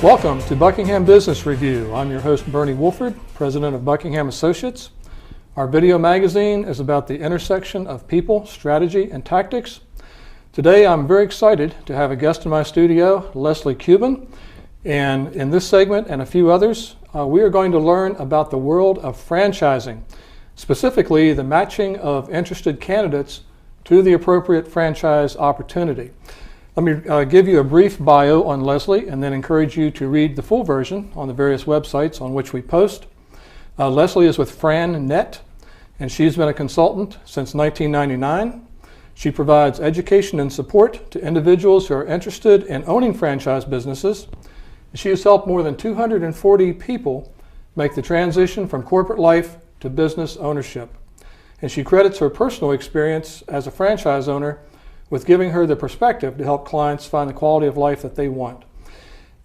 Welcome to Buckingham Business Review. I'm your host, Bernie Wolford, president of Buckingham Associates. Our video magazine is about the intersection of people, strategy, and tactics. Today, I'm very excited to have a guest in my studio, Leslie Kuban. And in this segment and a few others, we are going to learn about the world of franchising, specifically the matching of interested candidates to the appropriate franchise opportunity. Let me give you a brief bio on Leslie and then encourage you to read the full version on the various websites on which we post. Leslie is with FranNet, and she's been a consultant since 1999. She provides education and support to individuals who are interested in owning franchise businesses. She has helped more than 240 people make the transition from corporate life to business ownership. And she credits her personal experience as a franchise owner with giving her the perspective to help clients find the quality of life that they want.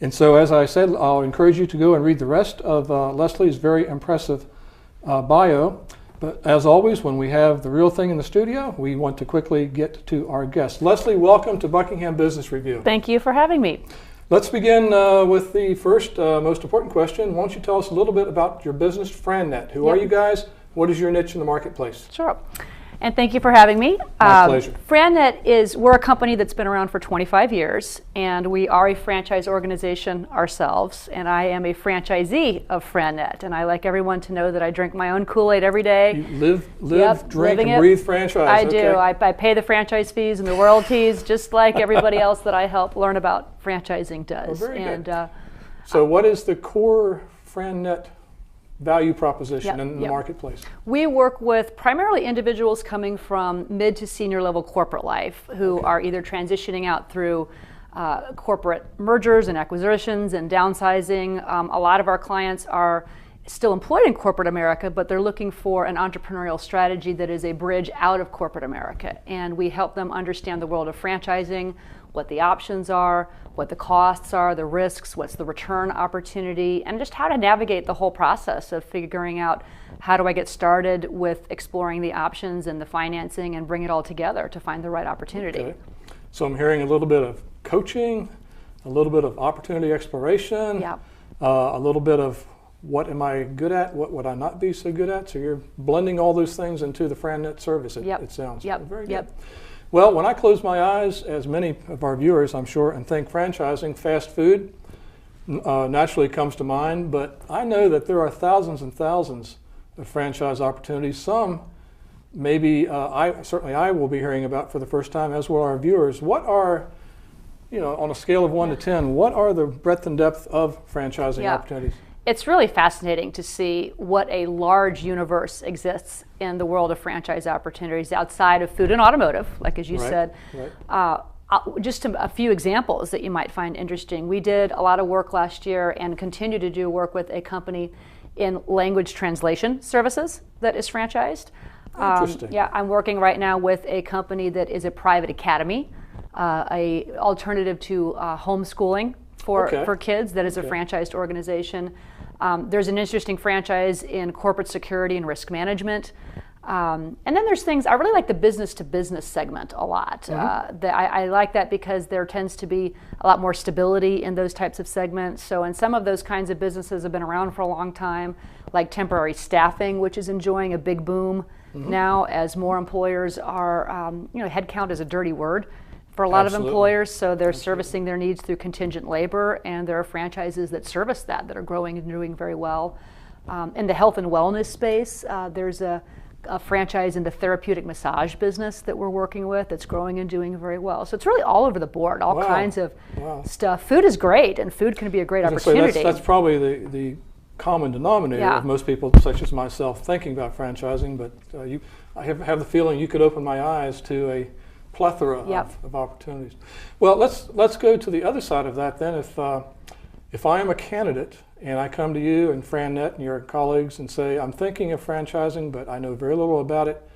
And so, as I said, I'll encourage you to go and read the rest of Leslie's very impressive bio. But as always, when we have the real thing in the studio, we want to quickly get to our guest. Leslie, welcome to Buckingham Business Review. Thank you for having me. Let's begin with the first most important question. Why don't you tell us a little bit about your business, FranNet? Who are you guys? What is your niche in the marketplace? Sure. And thank you for having me. My pleasure. FranNet we're a company that's been around for 25 years, and we are a franchise organization ourselves, and I am a franchisee of FranNet, and I like everyone to know that I drink my own Kool-Aid every day. You live, drink, and breathe franchise. I do. I pay the franchise fees and the royalties just like everybody else that I help learn about franchising does. Very good. So what is the core FranNet value proposition in the marketplace? We work with primarily individuals coming from mid to senior level corporate life who are either transitioning out through corporate mergers and acquisitions and downsizing. A lot of our clients are still employed in corporate America, but they're looking for an entrepreneurial strategy that is a bridge out of corporate America. And we help them understand the world of franchising, what the options are, what the costs are, the risks, what's the return opportunity, and just how to navigate the whole process of figuring out how do I get started with exploring the options and the financing and bring it all together to find the right opportunity. Okay. So I'm hearing a little bit of coaching, a little bit of opportunity exploration, a little bit of what am I good at, what would I not be so good at? So you're blending all those things into the FranNet service, it sounds. Very good. Well, when I close my eyes, as many of our viewers, I'm sure, and think franchising, fast food naturally comes to mind, but I know that there are thousands and thousands of franchise opportunities. Some maybe certainly I will be hearing about for the first time, as will our viewers. What are, on a scale of 1 to 10, what are the breadth and depth of franchising opportunities? It's really fascinating to see what a large universe exists in the world of franchise opportunities outside of food and automotive, like as you said. Just a few examples that you might find interesting. We did a lot of work last year and continue to do work with a company in language translation services that is franchised. Interesting. I'm working right now with a company that is a private academy, a alternative to homeschooling for kids that is a franchised organization. There's an interesting franchise in corporate security and risk management. And then there's things, I really like the business to business segment a lot. I like that because there tends to be a lot more stability in those types of segments. So, and some of those kinds of businesses have been around for a long time, like temporary staffing, which is enjoying a big boom now as more employers are, headcount is a dirty word for a lot of employers, so they're servicing their needs through contingent labor, and there are franchises that service that are growing and doing very well. In the health and wellness space, there's a franchise in the therapeutic massage business that we're working with that's growing and doing very well. So it's really all over the board, all kinds of stuff. Food is great, and food can be a great opportunity. That's probably the common denominator of most people, such as myself, thinking about franchising, but I have the feeling you could open my eyes to a plethora of opportunities. Well, let's go to the other side of that then. If I am a candidate and I come to you and FranNet and your colleagues and say, I'm thinking of franchising, but I know very little about it,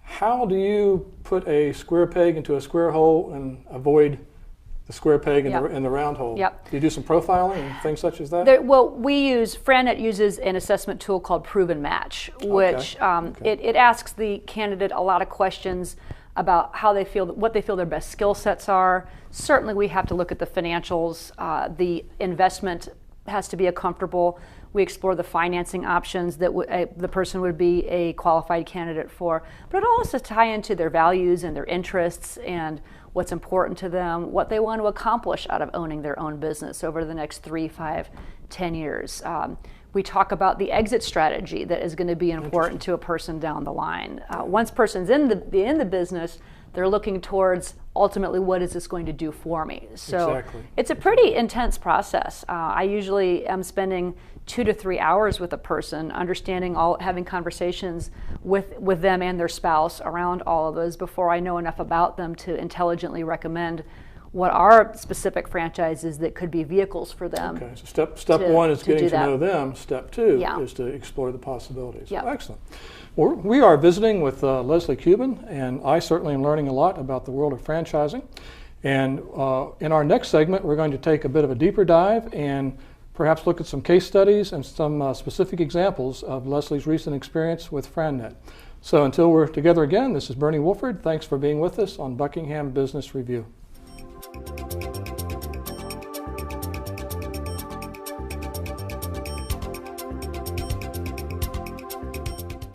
how do you put a square peg into a square hole and avoid the square peg in the round hole? Do you do some profiling and things such as that? FranNet uses an assessment tool called Proven Match, which it asks the candidate a lot of questions about how they feel, what they feel their best skill sets are. Certainly we have to look at the financials. The investment has to be comfortable. We explore the financing options that the person would be a qualified candidate for. But it also tie into their values and their interests and what's important to them, what they want to accomplish out of owning their own business over the next 3, 5, 10 years. We talk about the exit strategy that is going to be important to a person down the line. Once person's in the business, they're looking towards ultimately what is this going to do for me. So it's a pretty intense process. I usually am spending 2 to 3 hours with a person, understanding having conversations with them and their spouse around all of those before I know enough about them to intelligently recommend what are specific franchises that could be vehicles for them. Okay, so step one is getting to know them. Step two is to explore the possibilities. Yep. Excellent. Well, we are visiting with Leslie Kuban, and I certainly am learning a lot about the world of franchising. And in our next segment, we're going to take a bit of a deeper dive and perhaps look at some case studies and some specific examples of Leslie's recent experience with FranNet. So until we're together again, this is Bernie Wolford. Thanks for being with us on Buckingham Business Review.